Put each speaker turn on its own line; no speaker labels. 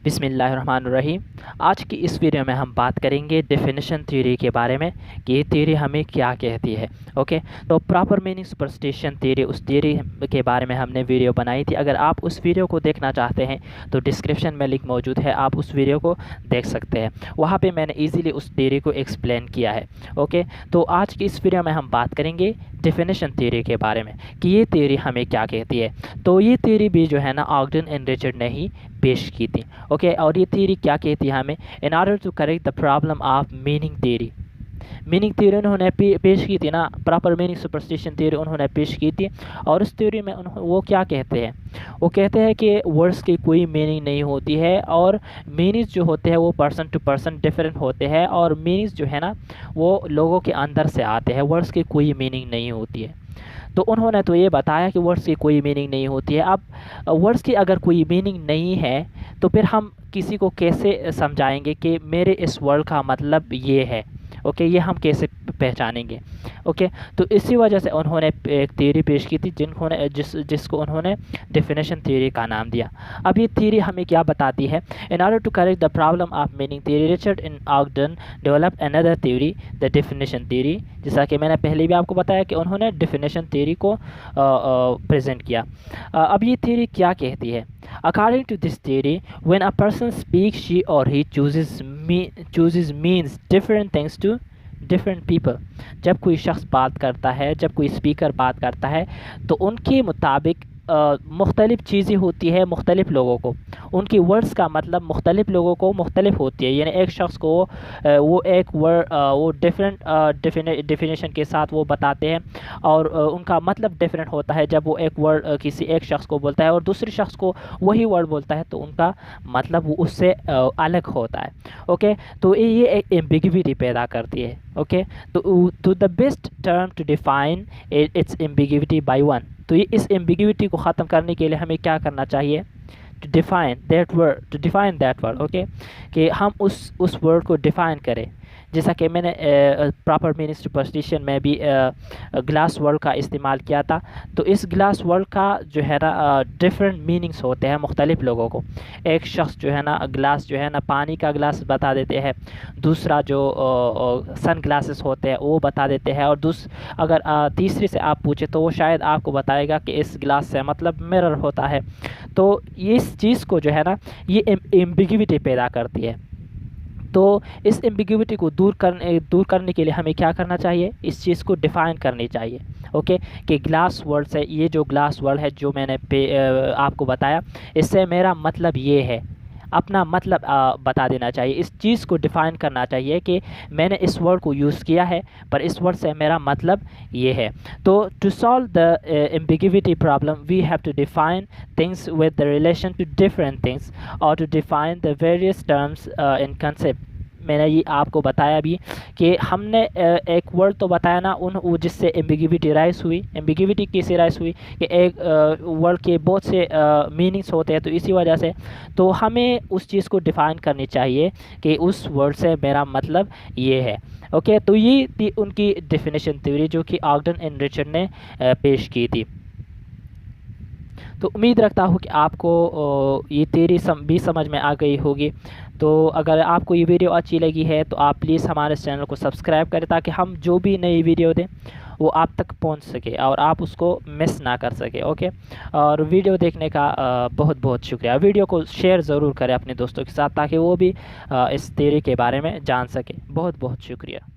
बिस्मिल्लाहिर्रहमानिर्रहीम। आज की इस वीडियो में हम बात करेंगे डेफिनेशन थ्योरी के बारे में कि ये थ्योरी हमें क्या कहती है। ओके, तो प्रॉपर मीनिंग सुपरस्टिशन थ्योरी, उस थ्योरी के बारे में हमने वीडियो बनाई थी। अगर आप उस वीडियो को देखना चाहते हैं तो डिस्क्रिप्शन में लिंक मौजूद है, आप उस वीडियो को देख सकते हैं। वहाँ पे मैंने ईजीली उस थ्योरी को एक्सप्लेन किया है। ओके, तो आज की इस वीडियो में हम बात करेंगे डेफिनेशन थ्योरी के बारे में कि ये थ्योरी हमें क्या कहती है। तो ये थ्योरी भी जो है ना ऑग्डन एंड रिचर्ड ने ही पेश की थी। ओके, और ये थ्योरी क्या कहती है हमें, in order to correct the problem of meaning theory. Meaning theory उन्होंने पेश की थी ना, प्रॉपर मीनिंग सुपरस्टिशन थ्योरी उन्होंने पेश की थी। और उस थ्योरी में वो क्या कहते हैं, वो कहते हैं कि वर्ड्स की कोई मीनिंग नहीं होती है और मीनिंग्स जो होते हैं वो पर्सन टू पर्सन डिफरेंट होते हैं और मीनिंग्स जो है ना वो लोगों के अंदर से आते हैं, वर्ड्स की कोई मीनिंग नहीं होती है। तो उन्होंने तो ये बताया कि वर्ड्स की कोई मीनिंग नहीं होती है। अब वर्ड्स की अगर कोई मीनिंग नहीं है तो फिर हम किसी को कैसे समझाएंगे कि मेरे इस वर्ड का मतलब ये है। ओके, ये हम कैसे पहचानेंगे। ओके, तो इसी वजह से उन्होंने एक थ्योरी पेश की थी जिसको उन्होंने डेफिनेशन थ्योरी का नाम दिया। अब ये थ्योरी हमें क्या बताती है, in order to correct the problem of meaning theory Richard in Ogden develop another theory, the definition theory. जैसा कि मैंने पहले भी आपको बताया कि उन्होंने डेफिनेशन थ्योरी को प्रेजेंट किया। अब ये थ्योरी क्या कहती है, according to this theory when a person speaks she और he chooses means different things to different people. जब कोई शख्स बात करता है, जब कोई स्पीकर बात करता है तो उनके मुताबिक मुख्तलिफ़ चीज़ें होती है मुख्तलिफ़ लोगों को, उनकी वर्ड्स का मतलब मुख्तलिफ़ लोगों को मुख्तलिफ होती है। यानी एक शख्स को वो एक वर्ड वो डिफरेंट डेफिनेशन के साथ वो बताते हैं और उनका मतलब डिफरेंट होता है। जब वो एक वर्ड किसी एक शख्स को बोलता है और दूसरे शख्स को वही वर्ड बोलता है तो उनका मतलब वो उससे अलग होता है। ओके, तो ये एक एम्बिग्विटी पैदा करती है। ओके, तो the best term to define its ambiguity by one. तो ये इस एम्बिग्विटी को ख़त्म करने के लिए हमें क्या करना चाहिए, to define that word. Okay, कि हम उस वर्ड को डिफाइन करें। जैसा कि मैंने प्रॉपर मीनिंग सुपरस्टिशन में भी ग्लास वर्ड का इस्तेमाल किया था। तो इस ग्लास वर्ड का जो है ना डिफरेंट मीनिंग्स होते हैं मुख्तलिफ लोगों को। एक शख्स जो है ना ग्लास जो है ना पानी का ग्लास बता देते हैं, दूसरा जो सन ग्लासेस होते हैं वो बता देते हैं, और अगर तीसरी से आप पूछे तो वो शायद आपको बताएगा कि इस ग्लास से मतलब मिरर होता है। तो इस चीज़ को जो है ना ये एम्बिग्विटी पैदा करती है। तो इस एम्बिग्विटी को दूर करने के लिए हमें क्या करना चाहिए, इस चीज़ को डिफ़ाइन करनी चाहिए। ओके, कि ग्लास वर्ड से, ये जो ग्लास वर्ड है जो मैंने आपको बताया, इससे मेरा मतलब ये है, अपना मतलब बता देना चाहिए। इस चीज़ को डिफ़ाइन करना चाहिए कि मैंने इस वर्ड को यूज़ किया है पर इस वर्ड से मेरा मतलब ये है। तो to solve the ambiguity problem we have to define things with the relation to different things और to define the various terms in concept. मैंने ये आपको बताया भी कि हमने एक वर्ड तो बताया ना वो जिससे एम्बिग्विटी राइज हुई। एम्बिग्विटी कैसे राइज हुई कि एक वर्ड के बहुत से मीनिंग्स होते हैं, तो इसी वजह से तो हमें उस चीज़ को डिफ़ाइन करनी चाहिए कि उस वर्ड से मेरा मतलब ये है। ओके, तो ये थी उनकी डेफिनेशन थ्योरी जो कि ऑग्डन एंड रिचर्ड ने पेश की थी। तो उम्मीद रखता हूँ कि आपको ये थ्योरी भी समझ में आ गई होगी। तो अगर आपको ये वीडियो अच्छी लगी है तो आप प्लीज़ हमारे चैनल को सब्सक्राइब करें ताकि हम जो भी नई वीडियो दें वो आप तक पहुंच सके और आप उसको मिस ना कर सके। ओके, और वीडियो देखने का बहुत बहुत शुक्रिया। वीडियो को शेयर ज़रूर करें अपने दोस्तों के साथ ताकि वो भी इस थ्योरी के बारे में जान सके। बहुत बहुत शुक्रिया।